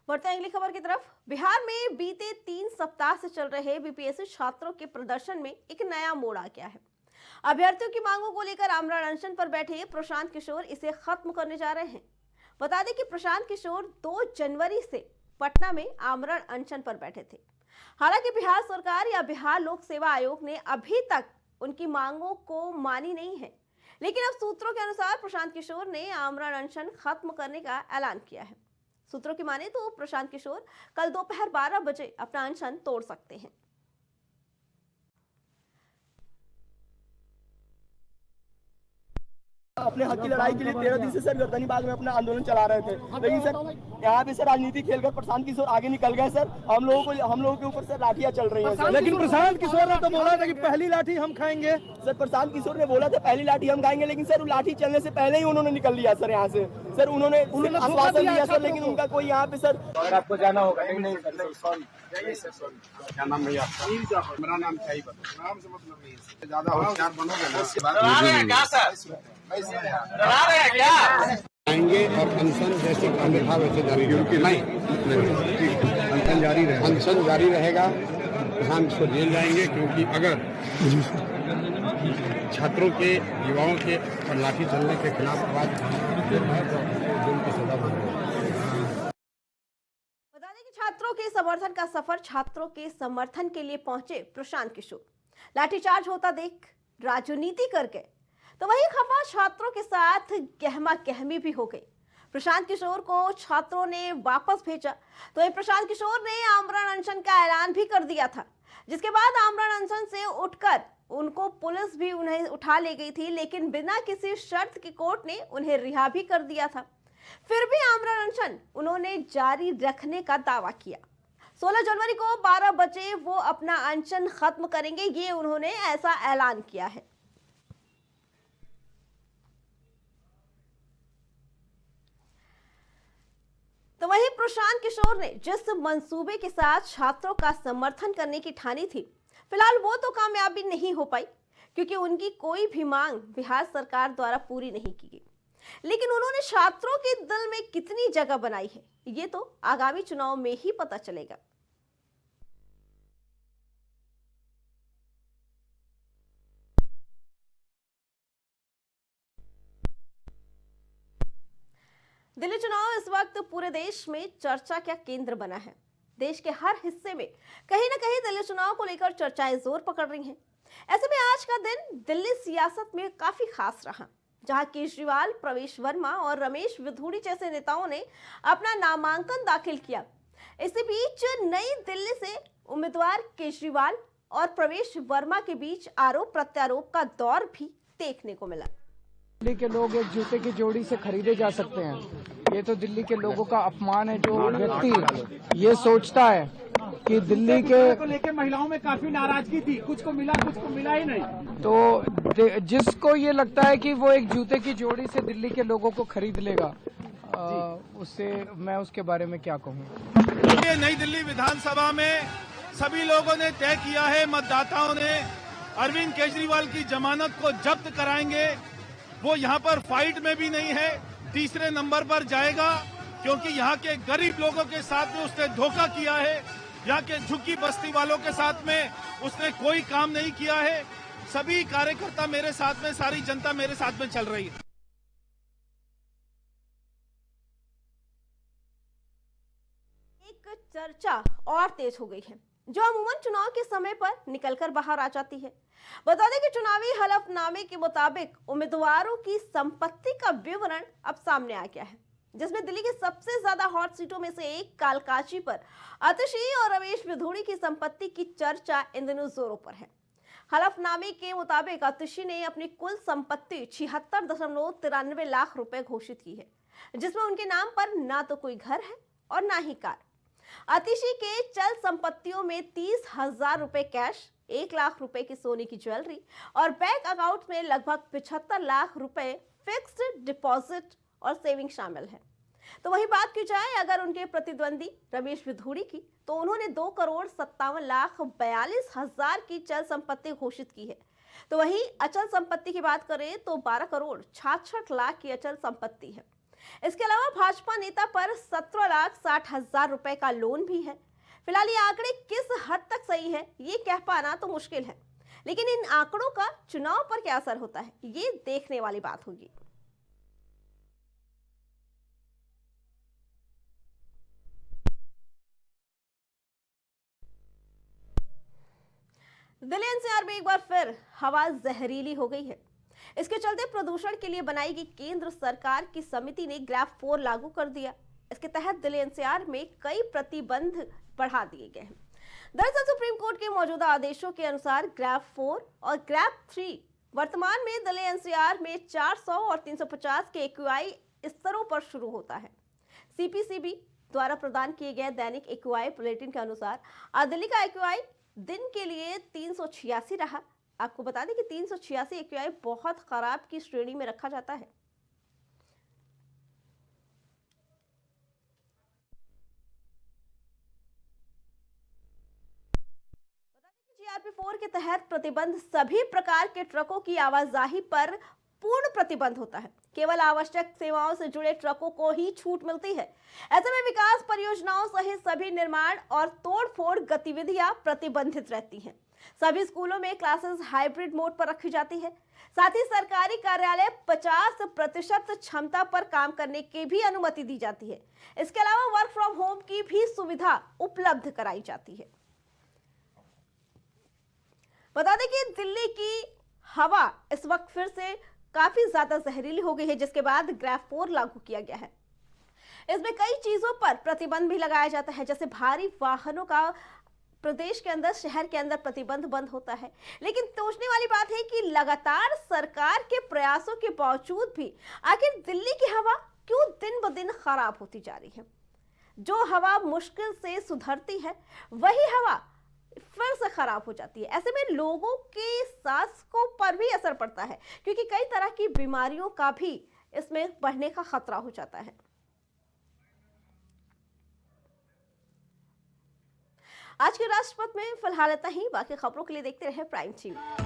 बढ़ते हैं अगली खबर की तरफ। बिहार में बीते 3 सप्ताह से चल रहे बीपीएससी छात्रों के प्रदर्शन में एक नया मोड़ आ गया है। अभ्यर्थियों की मांगों को लेकर आमरण अनशन पर बैठे प्रशांत किशोर इसे खत्म करने जा रहे हैं। बता दें कि प्रशांत किशोर 2 जनवरी से पटना में आमरण अनशन पर बैठे थे। हालांकि बिहार सरकार या बिहार लोक सेवा आयोग ने अभी तक उनकी मांगों को मानी नहीं है, लेकिन अब सूत्रों के अनुसार प्रशांत किशोर ने आमरण अनशन खत्म करने का ऐलान किया है। सूत्रों की माने तो प्रशांत किशोर कल दोपहर 12 बजे अपना अनशन तोड़ सकते हैं। अपने हक की लड़ाई के लिए 13 दिन से सर गर्दनी बाग में अपना आंदोलन चला रहे थे, लेकिन सर यहाँ पे सर राजनीति खेलकर प्रशांत किशोर आगे निकल गए। सर हम लोगों के ऊपर सर लाठियां चल रही हैं। लेकिन प्रशांत किशोर ने तो बोला था कि पहली लाठी हम खाएंगे। सर प्रशांत किशोर ने बोला था पहली लाठी हम खाएंगे, लेकिन सर लाठी चलने से पहले ही उन्होंने निकल लिया सर यहाँ से। सर उन्होंने आश्वासन दिया सर, लेकिन उनका कोई यहाँ पे सर आपको जाना होगा। नहीं सर, सॉरी। क्या नाम भैया आपका? मेरा नाम क्या ही बता, नाम से मतलब नहीं है। ज्यादा होशियार बनोगे ना आएंगे और अनशन जैसे कांग्रेस था वैसे जारी नहीं, अनशन जारी रहेगा। प्रशांत किशोर जेल जाएंगे, क्योंकि अगर छात्रों के युवाओं के और लाठी चलने के खिलाफ आवाज है तो जेल की सजा बनेगी। बता दें कि छात्रों के समर्थन का सफर छात्रों के समर्थन के लिए पहुंचे प्रशांत किशोर लाठीचार्ज होता देख राजनीति कर गए, तो वही खफा छात्रों के साथ गहमा गहमी भी हो गई। प्रशांत किशोर को छात्रों ने वापस भेजा, तो वही प्रशांत किशोर ने आमरण अनशन का ऐलान भी कर दिया था, जिसके बाद आमरण अनशन से उठकर उनको पुलिस भी उन्हें उठा ले गई थी, लेकिन बिना किसी शर्त के कोर्ट ने उन्हें रिहा भी कर दिया था। फिर भी आमरण अनशन उन्होंने जारी रखने का दावा किया। 16 जनवरी को 12 बजे वो अपना अनशन खत्म करेंगे, ये उन्होंने ऐसा ऐलान किया है। तो वहीं प्रशांत किशोर ने जिस मंसूबे के साथ छात्रों का समर्थन करने की ठानी थी, फिलहाल वो तो कामयाबी नहीं हो पाई, क्योंकि उनकी कोई भी मांग बिहार सरकार द्वारा पूरी नहीं की गई। लेकिन उन्होंने छात्रों के दिल में कितनी जगह बनाई है, ये तो आगामी चुनाव में ही पता चलेगा। दिल्ली चुनाव इस वक्त पूरे देश में चर्चा का केंद्र बना है। देश के हर हिस्से में कहीं ना कहीं दिल्ली चुनाव को लेकर चर्चाएं जोर पकड़ रही हैं। ऐसे में आज का दिन दिल्ली सियासत में काफी खास रहा, जहां केजरीवाल, प्रवेश वर्मा और रमेश विधूड़ी जैसे नेताओं ने अपना नामांकन दाखिल किया। इसी बीच नई दिल्ली से उम्मीदवार केजरीवाल और प्रवेश वर्मा के बीच आरोप प्रत्यारोप का दौर भी देखने को मिला। दिल्ली के लोग एक जूते की जोड़ी से खरीदे जा सकते हैं, ये तो दिल्ली के लोगों का अपमान है। जो व्यक्ति ये सोचता है कि दिल्ली के लेके महिलाओं में काफी नाराजगी थी, कुछ को मिला कुछ को मिला ही नहीं, तो जिसको ये लगता है कि वो एक जूते की जोड़ी से दिल्ली के लोगों को खरीद लेगा, उससे मैं उसके बारे में क्या कहूँ। नई दिल्ली विधानसभा में सभी लोगों ने तय किया है, मतदाताओं ने अरविंद केजरीवाल की जमानत को जब्त कराएंगे। वो यहाँ पर फाइट में भी नहीं है, तीसरे नंबर पर जाएगा, क्योंकि यहाँ के गरीब लोगों के साथ में उसने धोखा किया है। यहाँ के झुग्गी बस्ती वालों के साथ में उसने कोई काम नहीं किया है। सभी कार्यकर्ता मेरे साथ में, सारी जनता मेरे साथ में चल रही है। एक चर्चा और तेज हो गई है, जो अमूमन चुनाव के समय पर निकलकर बाहर आ जाती है। बता दें कि चुनावी हलफनामे के मुताबिक उम्मीदवारों की संपत्ति का विवरण अब सामने आ गया है, जिसमें दिल्ली के सबसे ज्यादा हॉट सीटों में से एक कालकाची पर आतिशी और रमेश विधूड़ी की संपत्ति की चर्चा इन दिनों जोरों पर है। हलफनामे के मुताबिक आतिशी ने अपनी कुल संपत्ति 76.93 लाख रुपए घोषित की है, जिसमें उनके नाम पर ना तो कोई घर है और ना ही कार। आतिशी के चल संपत्तियों में 30,000 रुपए कैश, 1 लाख रुपए की सोने की ज्वेलरी और बैंक अकाउंट में लगभग 75 लाख रुपए फिक्स्ड डिपॉजिट और सेविंग शामिल है। तो वही बात की जाए अगर उनके प्रतिद्वंदी रमेश विधूड़ी की, तो उन्होंने 2,57,42,000 की चल संपत्ति घोषित की है। तो वही अचल संपत्ति की बात करें तो 12,66,00,000 की अचल संपत्ति है। इसके अलावा भाजपा नेता पर 17,60,000 रुपए का लोन भी है। फिलहाल ये आंकड़े किस हद तक सही है ये कह पाना तो मुश्किल है, लेकिन इन आंकड़ों का चुनाव पर क्या असर होता है ये देखने वाली बात होगी। दिल्ली एनसीआर में एक बार फिर हवा जहरीली हो गई है। इसके चलते प्रदूषण के लिए बनाई गई केंद्र सरकार की समिति ने ग्रैफ 4 लागू कर दिया। इसके तहत दिल्ली एनसीआर में कई प्रतिबंध बढ़ा दिए गए हैं। दरअसल सुप्रीम कोर्ट के मौजूदा आदेशों के अनुसार ग्रैफ 4 और ग्रैफ 3 वर्तमान में दिल्ली एनसीआर में 400 और 350 के एक्यूआई स्तरों पर शुरू होता है। सीपीसीबी द्वारा प्रदान किए गए दैनिक एक्यूआई बुलेटिन के अनुसार आज दिल्ली का एक्यूआई दिन के लिए 386 रहा। आपको बता दें कि 386 एक्यूआई बहुत खराब की श्रेणी में रखा जाता है। बता दें कि जीआरपी 4 के तहत प्रतिबंध सभी प्रकार के ट्रकों की आवाजाही पर पूर्ण प्रतिबंध होता है। केवल आवश्यक सेवाओं से जुड़े ट्रकों को ही छूट मिलती है। ऐसे में विकास परियोजनाओं सहित सभी निर्माण और तोड़फोड़ गतिविधियां प्रतिबंधित रहती हैं। सभी स्कूलों में क्लासेस हाइब्रिड मोड पर रखी जाती है। साथ ही सरकारी कार्यालय 50% क्षमता पर काम करने की भी अनुमति दी जाती है। इसके अलावा वर्क फ्रॉम होम की भी सुविधा उपलब्ध कराई जाती है। बता दें कि दिल्ली की हवा इस वक्त फिर से काफी ज्यादा जहरीली हो गई है, जिसके बाद ग्रैफ 4 लागू किया गया है। इसमें कई चीजों पर प्रतिबंध भी लगाया जाता है, जैसे भारी वाहनों का प्रदेश के अंदर, शहर के अंदर प्रतिबंध बंद होता है। लेकिन सोचने वाली बात है कि लगातार सरकार के प्रयासों के बावजूद भी आखिर दिल्ली की हवा क्यों दिन ब दिन खराब होती जा रही है। जो हवा मुश्किल से सुधरती है वही हवा फिर से खराब हो जाती है। ऐसे में लोगों के स्वास्थ्य पर भी असर पड़ता है, क्योंकि कई तरह की बीमारियों का भी इसमें बढ़ने का खतरा हो जाता है। आज के राष्ट्रपति में फिलहाल इतना ही। बाकी खबरों के लिए देखते रहे प्राइम टीवी।